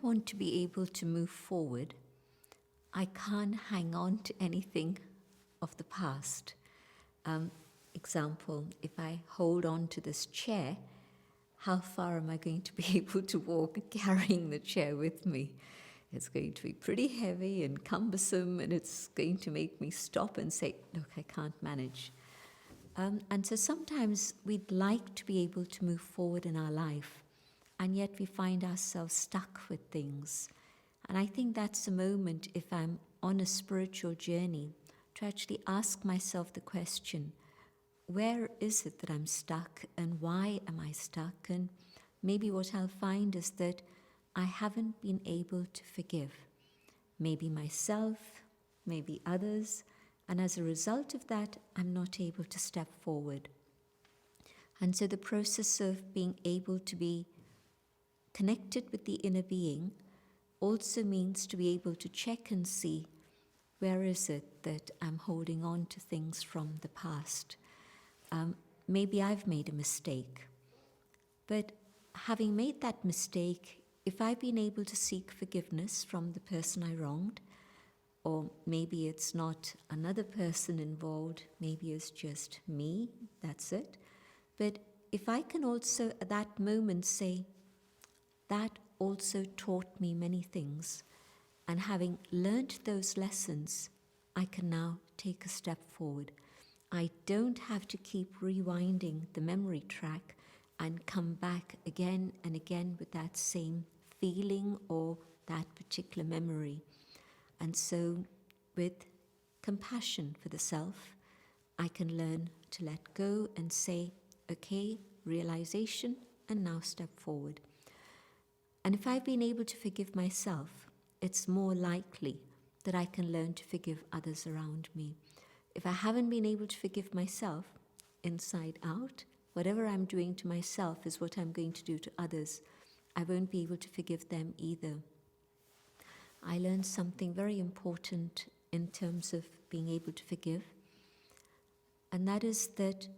want to be able to move forward, I can't hang on to anything of the past. Example, if I hold on to this chair, how far am I going to be able to walk carrying the chair with me? It's going to be pretty heavy and cumbersome, and it's going to make me stop and say, look, I can't manage. And so sometimes we'd like to be able to move forward in our life, and yet we find ourselves stuck with things. And I think that's a moment, if I'm on a spiritual journey, to actually ask myself the question, where is it that I'm stuck, and why am I stuck? And maybe what I'll find is that I haven't been able to forgive. Maybe myself, maybe others, and as a result of that, I'm not able to step forward. And so the process of being able to be connected with the inner being also means to be able to check and see, where is it that I'm holding on to things from the past? Maybe I've made a mistake, but having made that mistake, if I've been able to seek forgiveness from the person I wronged, or maybe it's not another person involved, maybe it's just me, that's it. But if I can also at that moment say, that also taught me many things, and having learned those lessons, I can now take a step forward. I don't have to keep rewinding the memory track and come back again and again with that same feeling or that particular memory. And so with compassion for the self, I can learn to let go and say, okay, realization, and now step forward. And if I've been able to forgive myself, it's more likely that I can learn to forgive others around me. If I haven't been able to forgive myself inside out, whatever I'm doing to myself is what I'm going to do to others. I won't be able to forgive them either. I learned something very important in terms of being able to forgive, and that is that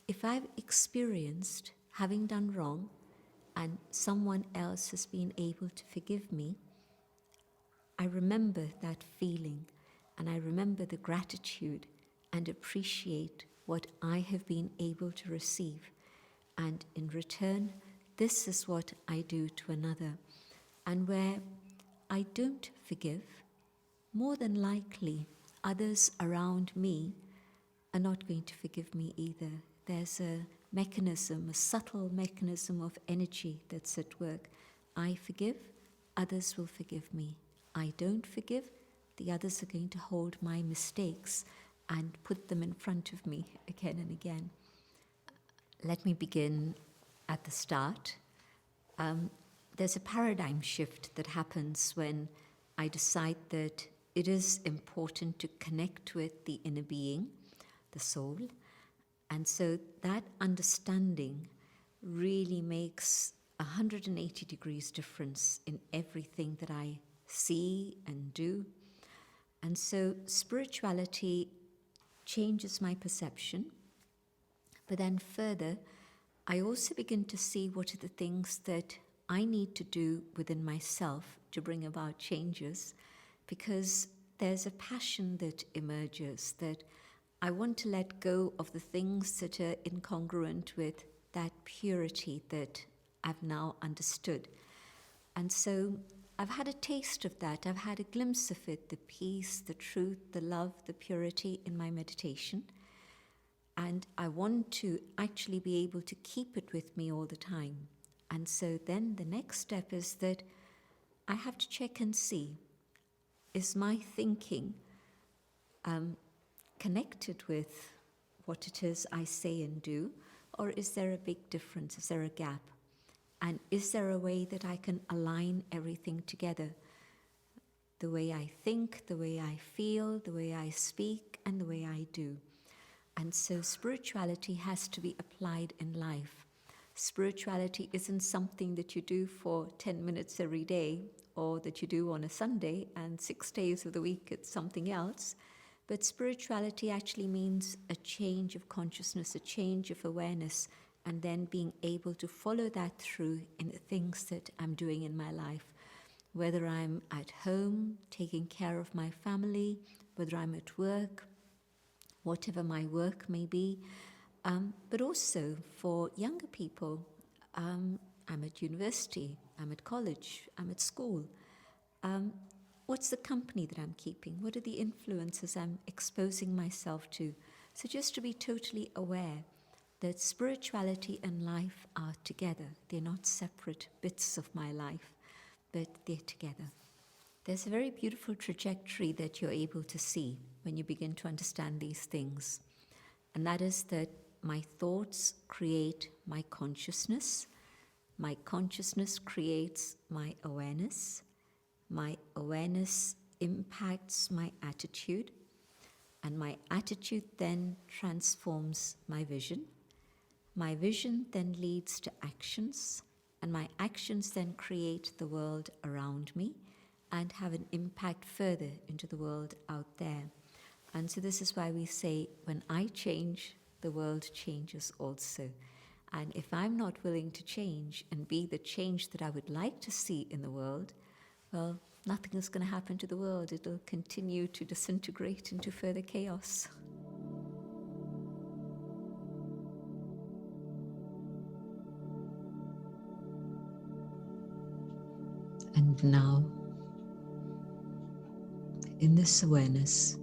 if I've experienced having done wrong and someone else has been able to forgive me, I remember that feeling, and I remember the gratitude and appreciate what I have been able to receive. And in return, this is what I do to another. And where I don't forgive, more than likely others around me are not going to forgive me either. There's a mechanism, a subtle mechanism of energy that's at work. I forgive, others will forgive me. I don't forgive, the others are going to hold my mistakes and put them in front of me again and again. Let me begin at the start. There's a paradigm shift that happens when I decide that it is important to connect with the inner being, the soul. And so that understanding really makes 180 degrees difference in everything that I see and do. And so spirituality changes my perception, but then further, I also begin to see what are the things that I need to do within myself to bring about changes, because there's a passion that emerges that I want to let go of the things that are incongruent with that purity that I've now understood. And so I've had a taste of that. I've had a glimpse of it, the peace, the truth, the love, the purity in my meditation. And I want to actually be able to keep it with me all the time. And so then the next step is that I have to check and see, is my thinking connected with what it is I say and do, or is there a big difference? Is there a gap? And is there a way that I can align everything together? The way I think, the way I feel, the way I speak, and the way I do. And so spirituality has to be applied in life. Spirituality isn't something that you do for 10 minutes every day, or that you do on a Sunday, and 6 days of the week it's something else. But spirituality actually means a change of consciousness, a change of awareness, and then being able to follow that through in the things that I'm doing in my life. whether I'm at home taking care of my family, whether I'm at work, whatever my work may be, but also for younger people. I'm at university, I'm at college, I'm at school. What's the company that I'm keeping? What are the influences I'm exposing myself to? So just to be totally aware that spirituality and life are together. They're not separate bits of my life, but they're together. There's a very beautiful trajectory that you're able to see when you begin to understand these things. And that is that my thoughts create my consciousness creates my awareness impacts my attitude, and my attitude then transforms my vision then leads to actions, and my actions then create the world around me and have an impact further into the world out there. And so this is why we say, when I change, the world changes also. And if I'm not willing to change and be the change that I would like to see in the world, well, nothing is going to happen to the world. It'll continue to disintegrate into further chaos. And now, in this awareness,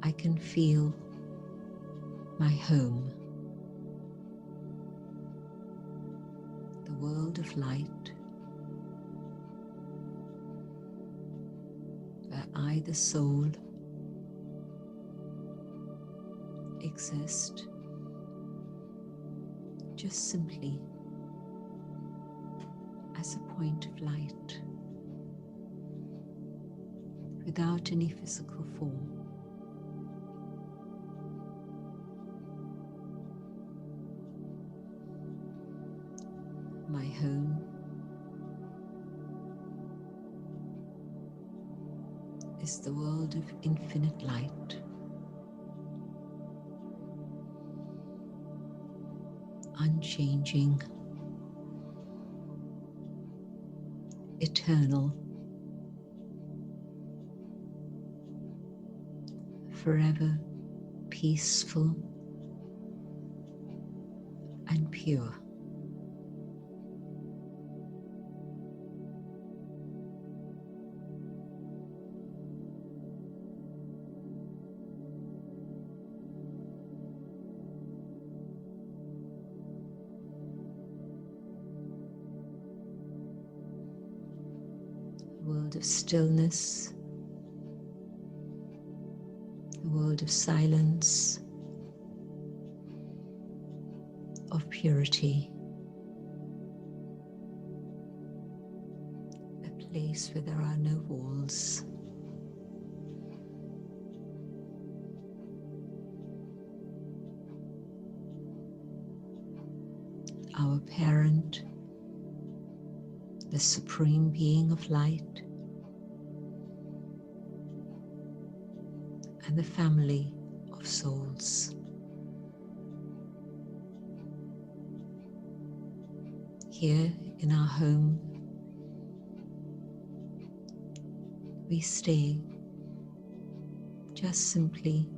I can feel my home, the world of light, where I, the soul, exist just simply as a point of light, without any physical form. My home is the world of infinite light, unchanging, eternal, forever peaceful and pure. A world of stillness, a world of silence, of purity, a place where there are no walls. Our parent, the supreme being of light, and the family of souls. Here in our home, we stay just simply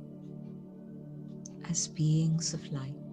as beings of light.